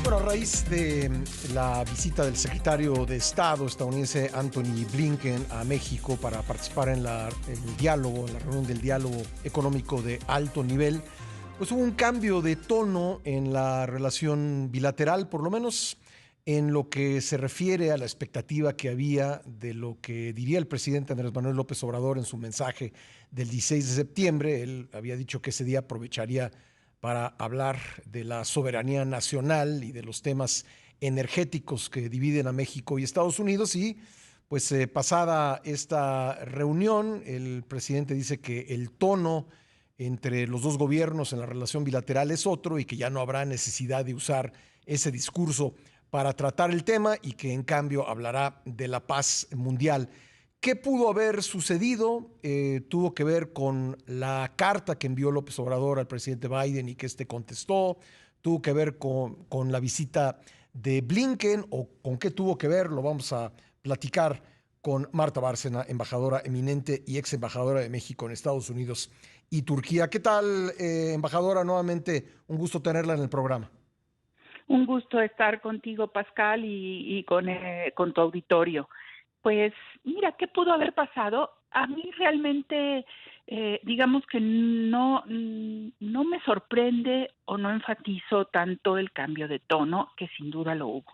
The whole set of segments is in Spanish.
Bueno, a raíz de la visita del secretario de Estado estadounidense Anthony Blinken a México para participar en el diálogo, en la reunión del diálogo económico de alto nivel, pues hubo un cambio de tono en la relación bilateral, por lo menos en lo que se refiere a la expectativa que había de lo que diría el presidente Andrés Manuel López Obrador en su mensaje del 16 de septiembre. Él había dicho que ese día aprovecharía para hablar de la soberanía nacional y de los temas energéticos que dividen a México y Estados Unidos. Y pues pasada esta reunión, el presidente dice que el tono entre los dos gobiernos en la relación bilateral es otro y que ya no habrá necesidad de usar ese discurso para tratar el tema y que en cambio hablará de la paz mundial. ¿Qué pudo haber sucedido? Tuvo que ver con la carta que envió López Obrador al presidente Biden y que este contestó. Tuvo que ver con la visita de Blinken, o con qué tuvo que ver, lo vamos a platicar con Marta Bárcena, embajadora eminente y ex embajadora de México en Estados Unidos y Turquía. ¿Qué tal, embajadora? Nuevamente, un gusto tenerla en el programa. Un gusto estar contigo, Pascal, y con tu auditorio. Pues mira, ¿qué pudo haber pasado? A mí realmente, digamos que no me sorprende o no enfatizo tanto el cambio de tono, que sin duda lo hubo.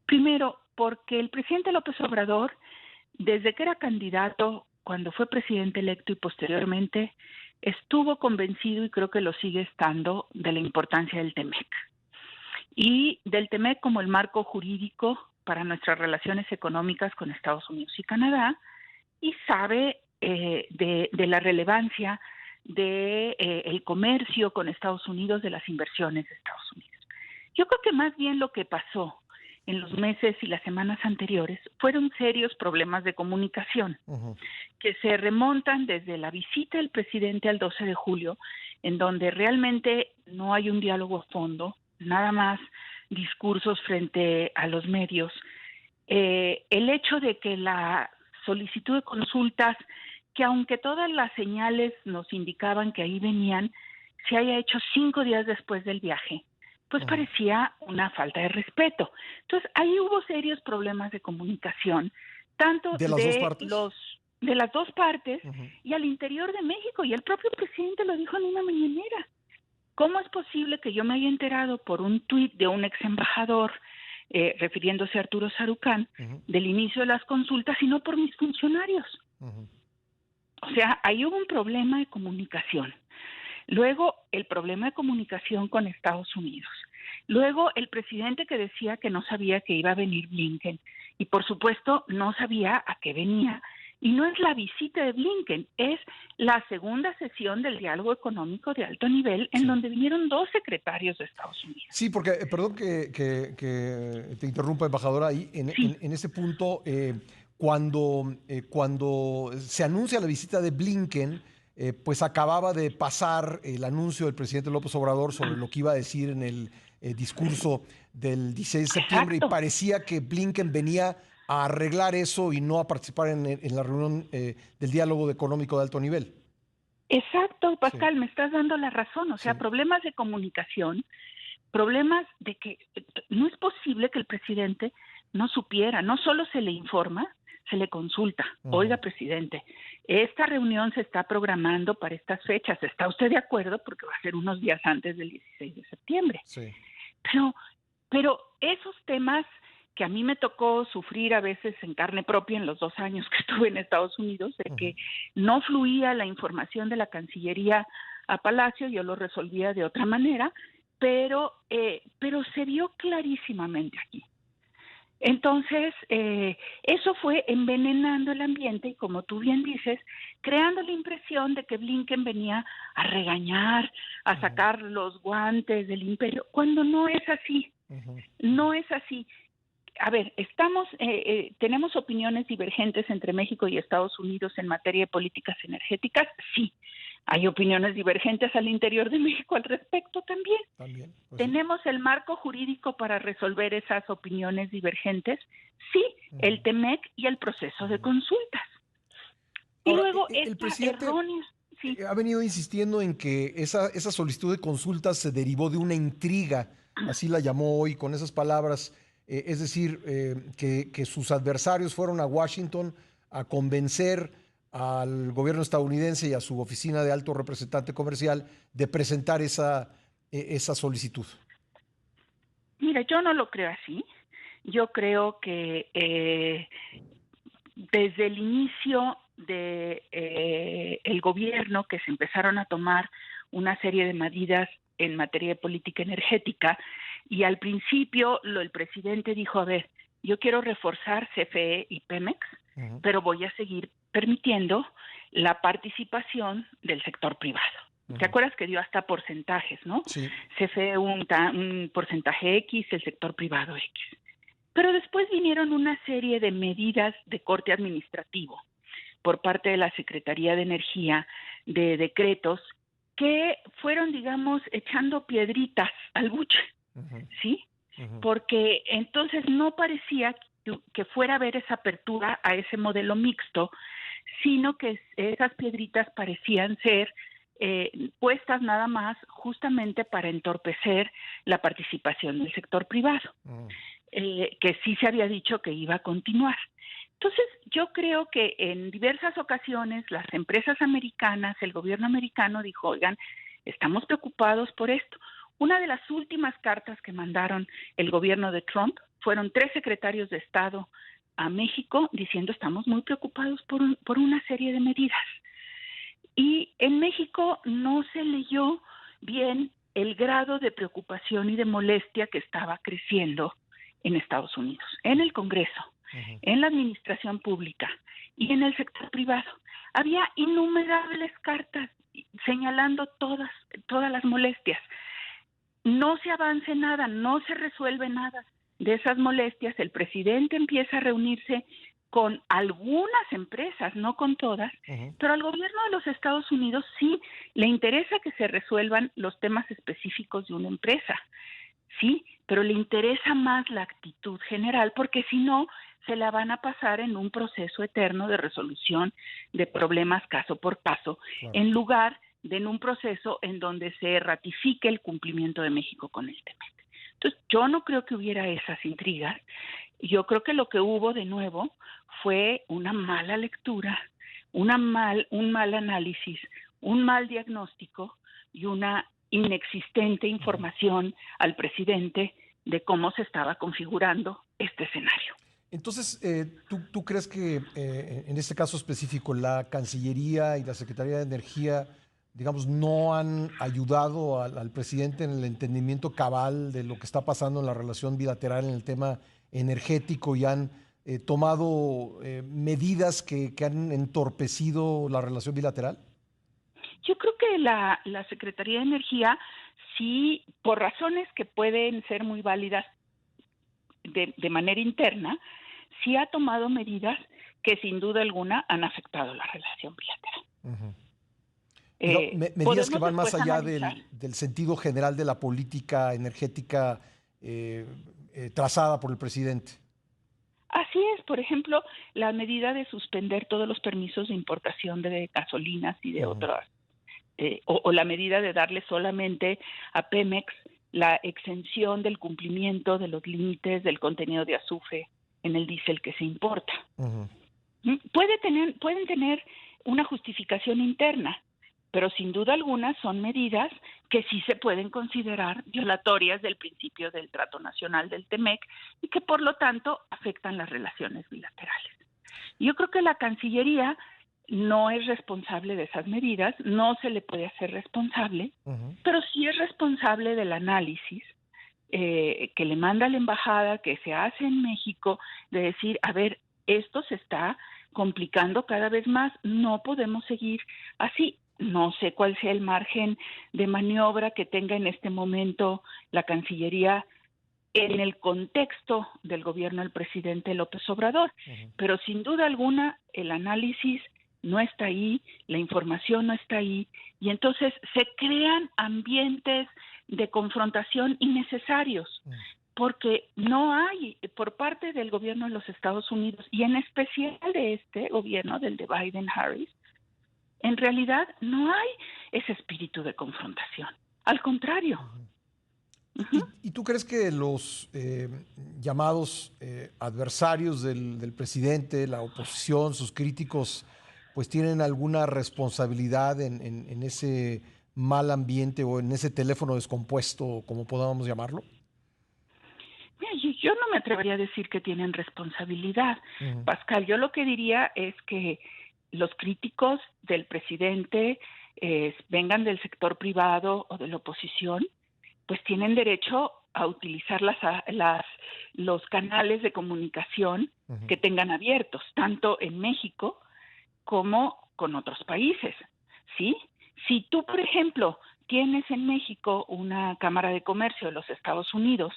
Primero, porque el presidente López Obrador, desde que era candidato, cuando fue presidente electo y posteriormente, estuvo convencido, y creo que lo sigue estando, de la importancia del TEMEC. Y del TEMEC como el marco jurídico para nuestras relaciones económicas con Estados Unidos y Canadá, y sabe de la relevancia de el comercio con Estados Unidos, de las inversiones de Estados Unidos. Yo creo que más bien lo que pasó en los meses y las semanas anteriores fueron serios problemas de comunicación, que se remontan desde la visita del presidente al 12 de julio, en donde realmente no hay un diálogo a fondo, nada más discursos frente a los medios. El hecho de que la solicitud de consultas, que aunque todas las señales nos indicaban que ahí venían, se haya hecho 5 días después del viaje, pues parecía una falta de respeto. Entonces, ahí hubo serios problemas de comunicación, tanto ¿De las dos partes? de las dos partes y al interior de México, y el propio presidente lo dijo en una mañanera. ¿Cómo es posible que yo me haya enterado por un tuit de un ex embajador, refiriéndose a Arturo Sarucán, del inicio de las consultas y no por mis funcionarios? O sea, ahí hubo un problema de comunicación. Luego, el problema de comunicación con Estados Unidos. Luego, el presidente que decía que no sabía que iba a venir Blinken. Y, por supuesto, no sabía a qué venía. Y no es la visita de Blinken, es la segunda sesión del diálogo económico de alto nivel, en donde vinieron 2 secretarios de Estados Unidos. Sí, porque, perdón que te interrumpa, embajadora, ahí en ese punto, cuando se anuncia la visita de Blinken, pues acababa de pasar el anuncio del presidente López Obrador sobre lo que iba a decir en el discurso del 16 de septiembre. Exacto. Y parecía que Blinken venía a arreglar eso y no a participar en la reunión del diálogo económico de alto nivel. Exacto, Pascal, me estás dando la razón. O sea, problemas de comunicación, problemas de que no es posible que el presidente no supiera. No solo se le informa, se le consulta. Oiga, presidente, esta reunión se está programando para estas fechas. ¿Está usted de acuerdo? Porque va a ser unos días antes del 16 de septiembre. Sí. Pero esos temas que a mí me tocó sufrir a veces en carne propia en los 2 años que estuve en Estados Unidos, de que no fluía la información de la Cancillería a Palacio, yo lo resolvía de otra manera, pero se vio clarísimamente aquí. Entonces, eso fue envenenando el ambiente y, como tú bien dices, creando la impresión de que Blinken venía a regañar, a sacar los guantes del imperio, cuando no es así. No es así. A ver, tenemos opiniones divergentes entre México y Estados Unidos en materia de políticas energéticas, sí. Hay opiniones divergentes al interior de México al respecto también. Pues ¿tenemos el marco jurídico para resolver esas opiniones divergentes? Sí, el TEMEC y el proceso de consultas. Y ahora, luego el presidente ha venido insistiendo en que esa solicitud de consultas se derivó de una intriga así la llamó hoy con esas palabras, es decir, que sus adversarios fueron a Washington a convencer al gobierno estadounidense y a su oficina de alto representante comercial de presentar esa solicitud. Mira, yo no lo creo así. Yo creo que desde el inicio de el gobierno, que se empezaron a tomar una serie de medidas en materia de política energética, y al principio el presidente dijo, a ver, yo quiero reforzar CFE y Pemex, pero voy a seguir permitiendo la participación del sector privado. ¿Te acuerdas que dio hasta porcentajes, no? Sí. CFE un porcentaje X, el sector privado X. Pero después vinieron una serie de medidas de corte administrativo por parte de la Secretaría de Energía, de decretos que fueron, digamos, echando piedritas al buche, ¿sí? Porque entonces no parecía que fuera a haber esa apertura a ese modelo mixto, sino que esas piedritas parecían ser puestas nada más justamente para entorpecer la participación del sector privado, que sí se había dicho que iba a continuar. Entonces, yo creo que en diversas ocasiones las empresas americanas, el gobierno americano dijo, oigan, estamos preocupados por esto. Una de las últimas cartas que mandaron el gobierno de Trump fueron 3 secretarios de Estado a México diciendo, estamos muy preocupados por una serie de medidas. Y en México no se leyó bien el grado de preocupación y de molestia que estaba creciendo en Estados Unidos, en el Congreso, en la administración pública y en el sector privado. Había innumerables cartas señalando todas las molestias. No se avanza nada, no se resuelve nada de esas molestias. El presidente empieza a reunirse con algunas empresas, no con todas, pero al gobierno de los Estados Unidos sí le interesa que se resuelvan los temas específicos de una empresa, sí, pero le interesa más la actitud general, porque si no, se la van a pasar en un proceso eterno de resolución de problemas caso por caso, en lugar de en un proceso en donde se ratifique el cumplimiento de México con el TEMEC. Entonces, yo no creo que hubiera esas intrigas. Yo creo que lo que hubo de nuevo fue una mala lectura, un mal análisis, un mal diagnóstico y una inexistente información al presidente de cómo se estaba configurando este escenario. Entonces, ¿tú crees que en este caso específico la Cancillería y la Secretaría de Energía, digamos, no han ayudado al presidente en el entendimiento cabal de lo que está pasando en la relación bilateral en el tema energético y han tomado medidas que han entorpecido la relación bilateral? Yo creo que la Secretaría de Energía, sí, por razones que pueden ser muy válidas de manera interna, sí ha tomado medidas que sin duda alguna han afectado la relación bilateral. Medidas que van más allá del sentido general de la política energética trazada por el presidente. Así es, por ejemplo, la medida de suspender todos los permisos de importación de gasolinas y de otras, o la medida de darle solamente a Pemex la exención del cumplimiento de los límites del contenido de azufre en el diésel que se importa. Pueden tener una justificación interna, pero sin duda alguna son medidas que sí se pueden considerar violatorias del principio del trato nacional del TEMEC y que por lo tanto afectan las relaciones bilaterales. Yo creo que la Cancillería no es responsable de esas medidas, no se le puede hacer responsable, pero sí es responsable del análisis que le manda la embajada, que se hace en México, de decir, a ver, esto se está complicando cada vez más, no podemos seguir así. No sé cuál sea el margen de maniobra que tenga en este momento la Cancillería en el contexto del gobierno del presidente López Obrador, pero sin duda alguna el análisis no está ahí, la información no está ahí, y entonces se crean ambientes de confrontación innecesarios, porque no hay, por parte del gobierno de los Estados Unidos, y en especial de este gobierno, del de Biden-Harris, en realidad no hay ese espíritu de confrontación. Al contrario, ¿Y tú crees que los llamados adversarios del presidente, la oposición, sus críticos, pues tienen alguna responsabilidad en ese mal ambiente o en ese teléfono descompuesto, como podamos llamarlo? Mira, yo no me atrevería a decir que tienen responsabilidad, Ujú, Pascal. Yo lo que diría es que los críticos del presidente, vengan del sector privado o de la oposición, pues tienen derecho a utilizar los canales de comunicación ujú, que tengan abiertos, tanto en México como con otros países, ¿sí? Si tú, por ejemplo, tienes en México una Cámara de Comercio de los Estados Unidos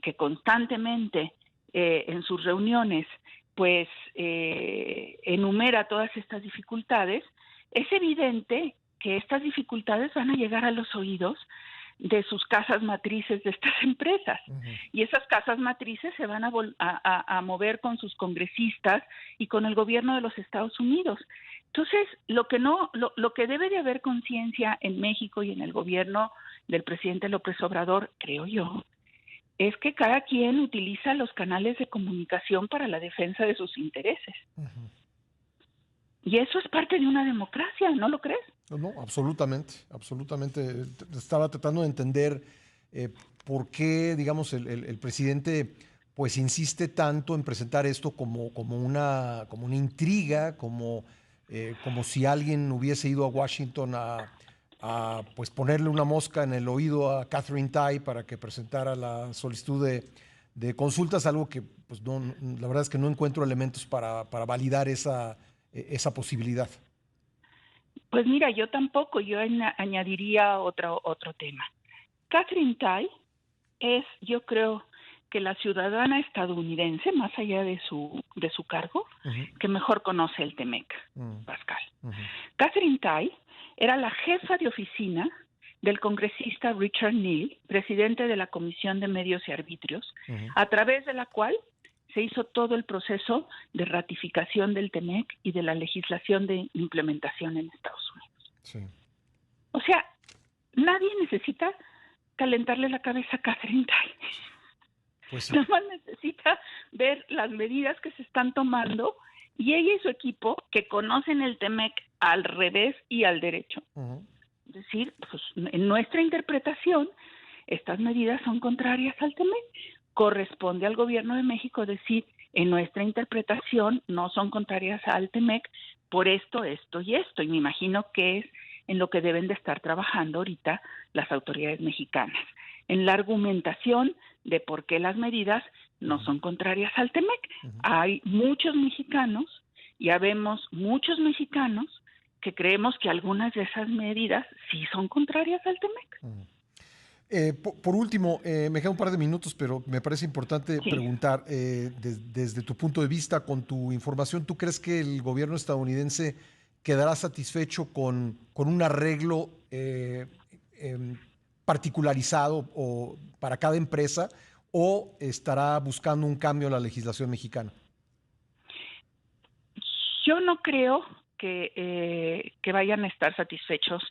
que constantemente en sus reuniones pues enumera todas estas dificultades, es evidente que estas dificultades van a llegar a los oídos de sus casas matrices de estas empresas. ujú. Y esas casas matrices se van a mover con sus congresistas y con el gobierno de los Estados Unidos. Entonces, lo que debe de haber conciencia en México y en el gobierno del presidente López Obrador, creo yo, es que cada quien utiliza los canales de comunicación para la defensa de sus intereses. Y eso es parte de una democracia, ¿no lo crees? No, no, absolutamente, absolutamente. Estaba tratando de entender eh, por qué, digamos, el presidente pues insiste tanto en presentar esto como una intriga, como si alguien hubiese ido a Washington pues ponerle una mosca en el oído a Catherine Tai para que presentara la solicitud de consultas, algo que pues la verdad es que no encuentro elementos para validar esa posibilidad. Pues mira, yo tampoco, yo añadiría otro tema. Catherine Tai es, yo creo, que la ciudadana estadounidense, más allá de su cargo, Ujú, que mejor conoce el TEMEC, ujú, Pascal. ujú. Catherine Tai era la jefa de oficina del congresista Richard Neal, presidente de la Comisión de Medios y Arbitrios, Ujú, a través de la cual se hizo todo el proceso de ratificación del TEMEC y de la legislación de implementación en Estados Unidos. sí, O sea, nadie necesita calentarle la cabeza a Catherine Tai. pues sí. Nada más necesita ver las medidas que se están tomando y ella y su equipo que conocen el TEMEC al revés y al derecho. Ujú, Es decir, pues, en nuestra interpretación, estas medidas son contrarias al TEMEC. Corresponde al gobierno de México decir, en nuestra interpretación no son contrarias al TEMEC por esto, esto y esto. Y me imagino que es en lo que deben de estar trabajando ahorita las autoridades mexicanas, en la argumentación de por qué las medidas no ujú, son contrarias al TEMEC. ujú, Hay muchos mexicanos, ya vemos muchos mexicanos que creemos que algunas de esas medidas sí son contrarias al TEMEC. ujú. Por último, me quedan un par de minutos, pero me parece importante Sí. preguntar, desde tu punto de vista, con tu información, ¿tú crees que el gobierno estadounidense quedará satisfecho con un arreglo em, particularizado o para cada empresa o estará buscando un cambio en la legislación mexicana? Yo no creo que vayan a estar satisfechos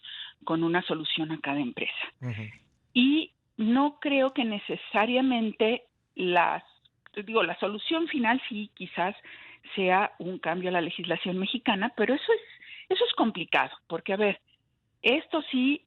con una solución a cada empresa. Ujú, Y no creo que necesariamente la solución final sí quizás sea un cambio a la legislación mexicana, pero eso es complicado, porque a ver, esto sí,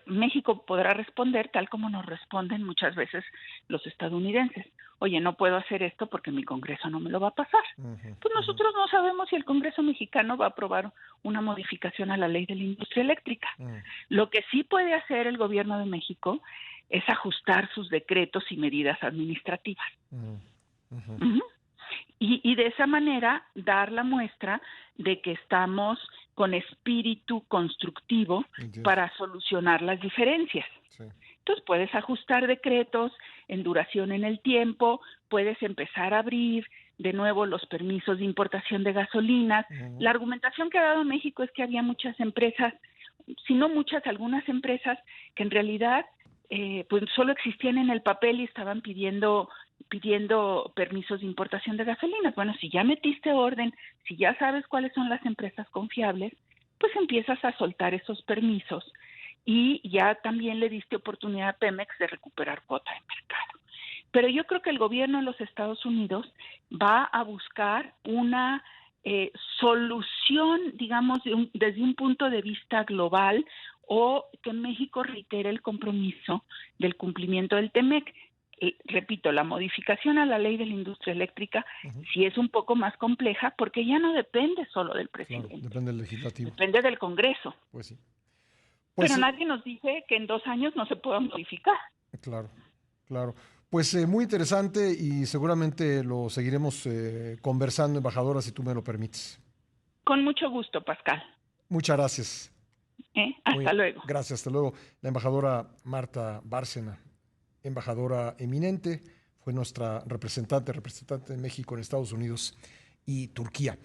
México podrá responder tal como nos responden muchas veces los estadounidenses. Oye, no puedo hacer esto porque mi Congreso no me lo va a pasar. ujú, Pues ujú, nosotros no sabemos si el Congreso mexicano va a aprobar una modificación a la ley de la industria eléctrica. ujú, Lo que sí puede hacer el gobierno de México es ajustar sus decretos y medidas administrativas. ujú, ujú. Ujú. Y de esa manera dar la muestra de que estamos con espíritu constructivo Entiendo. para solucionar las diferencias. Sí. Entonces puedes ajustar decretos en duración en el tiempo, puedes empezar a abrir de nuevo los permisos de importación de gasolinas. Ujú, La argumentación que ha dado México es que había muchas empresas, si no muchas, algunas empresas que en realidad pues solo existían en el papel y estaban pidiendo permisos de importación de gasolinas. Bueno, si ya metiste orden, si ya sabes cuáles son las empresas confiables, pues empiezas a soltar esos permisos y ya también le diste oportunidad a Pemex de recuperar cuota de mercado. Pero yo creo que el gobierno de los Estados Unidos va a buscar una solución, digamos, desde un punto de vista global, o que México reitere el compromiso del cumplimiento del TEMEC. Repito, la modificación a la ley de la industria eléctrica sí es un poco más compleja porque ya no depende solo del presidente. Claro, depende del legislativo. Depende del Congreso. Pues sí. Pero nadie nos dice que en 2 años no se pueda modificar. Claro, claro. Pues muy interesante y seguramente lo seguiremos conversando, embajadora, si tú me lo permites. Con mucho gusto, Pascal. Muchas gracias. Hasta luego. Gracias, hasta luego. La embajadora Marta Bárcena, embajadora eminente, fue nuestra representante de México en Estados Unidos y Turquía.